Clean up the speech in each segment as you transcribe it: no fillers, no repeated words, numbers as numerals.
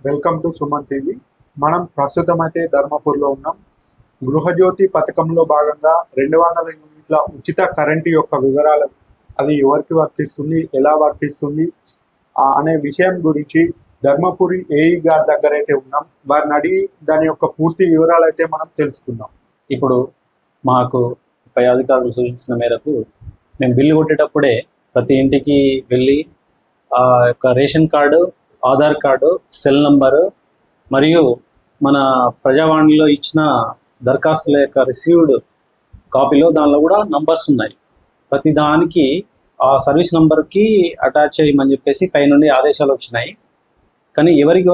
Welcome to Suman TV. మనం ప్రస్తుతం అయితే ధర్మపూర్లో ఉన్నాం. గృహజ్యోతి పథకంలో భాగంగా 200 యూనిట్ల ఉచిత కరెంటు యొక్క వివరాలు, అది ఎవరికి వర్తిస్తుంది, ఎలా వర్తిస్తుంది అనే విషయం గురించి ధర్మపురి ఏఈ గారి దగ్గర అయితే ఉన్నాం. వారిని అడిగి దాని యొక్క పూర్తి వివరాలు అయితే మనం తెలుసుకుందాం. ఇప్పుడు మాకు పై అధికారులు సూచించిన మేరకు మేము బిల్లు కొట్టేటప్పుడే ప్రతి ఇంటికి వెళ్ళి ఆ యొక్క ration card, Aadhaar card, cell number మరియు మన ప్రజావాణిలో ఇచ్చిన దరఖాస్తుల యొక్క రిసీవ్డ్ కాపీలో దానిలో కూడా నంబర్స్ ఉన్నాయి. ప్రతి దానికి ఆ సర్వీస్ నంబర్కి అటాచ్ చేయమని చెప్పేసి పైనుండి ఆదేశాలు వచ్చినాయి. కానీ ఎవరికి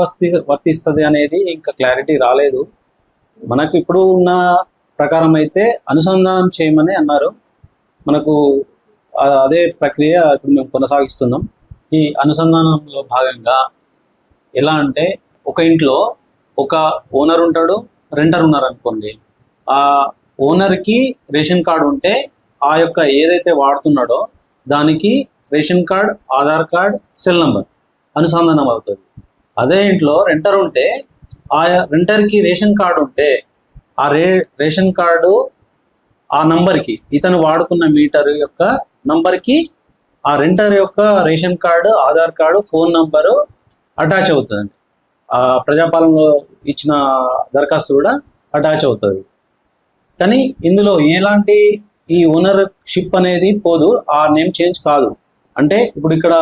వర్తిస్తుంది అనేది ఇంకా క్లారిటీ రాలేదు. మనకు ఇప్పుడు ఉన్న ప్రకారం అయితే అనుసంధానం చేయమని అన్నారు. మనకు అదే ప్రక్రియ ఇప్పుడు మేము కొనసాగిస్తున్నాం. ఈ అనుసంధానంలో భాగంగా ఎలా అంటే, ఒక ఇంట్లో ఒక ఓనర్ ఉంటాడు, రెంటర్ ఉన్నారు అనుకోండి. ఆ ఓనర్కి రేషన్ కార్డు ఉంటే ఆ యొక్క ఏదైతే వాడుతున్నాడో దానికి ration card, Aadhaar card, cell number అనుసంధానం అవుతుంది. అదే ఇంట్లో రెంటర్ ఉంటే ఆ రెంటర్కి రేషన్ కార్డు ఉంటే ఆ రేషన్ కార్డు ఆ నంబర్కి, ఇతను వాడుకున్న మీటర్ యొక్క నంబర్కి ఆ రెంటర్ యొక్క ration card, Aadhaar card, phone number attach అవుతుందండి. ఆ ప్రజాపాలనలో ఇచ్చిన దరఖాస్తు కూడా అటాచ్ అవుతుంది. కానీ ఇందులో ఎలాంటి ఈ ఓనర్షిప్ అనేది పోదు, ఆ నేమ్ చేంజ్ కాదు. అంటే ఇప్పుడు ఇక్కడ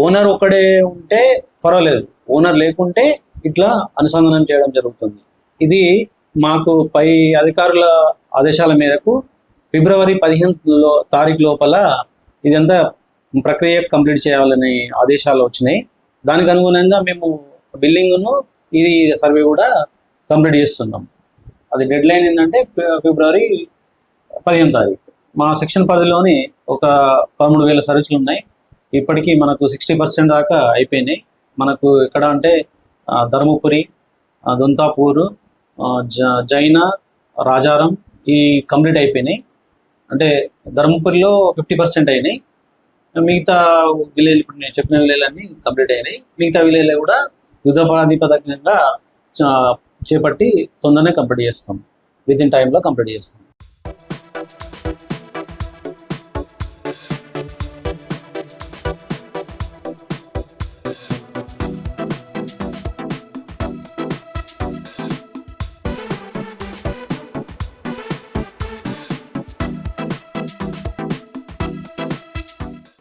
ఓనర్ ఒకడే ఉంటే పర్వాలేదు, ఓనర్ లేకుంటే ఇట్లా అనుసంధానం చేయడం జరుగుతుంది. ఇది మాకు పై అధికారుల ఆదేశాల మేరకు ఫిబ్రవరి 15 తారీఖు లోపల ఇదంతా ప్రక్రియ కంప్లీట్ చేయాలని ఆదేశాలు వచ్చినాయి. దానికి అనుగుణంగా మేము బిల్లింగ్ను ఇది సర్వే కూడా కంప్లీట్ చేస్తున్నాం. అది డెడ్ లైన్ ఏంటంటే ఫిబ్రవరి 15 తారీఖు. మా సెక్షన్ పరిధిలోని ఒక 13,000 సర్వీసులు ఉన్నాయి. ఇప్పటికీ మనకు 60% దాకా అయిపోయినాయి. మనకు ఎక్కడ అంటే ధర్మపురి, దొంతాపూరు, జైన, రాజారం ఈ కంప్లీట్ అయిపోయినాయి. అంటే ధర్మపురిలో 50% అయినాయి. మిగతా విలేజ్, ఇప్పుడు నేను చెప్పిన విలేజ్లన్నీ కంప్లీట్ అయినాయి. మిగతా విలేజ్లు కూడా యుద్ధ ప్రాతిపదికంగా చేపట్టి తొందరనే కంప్లీట్ చేస్తాం. విత్ ఇన్ టైంలో కంప్లీట్ చేస్తాం.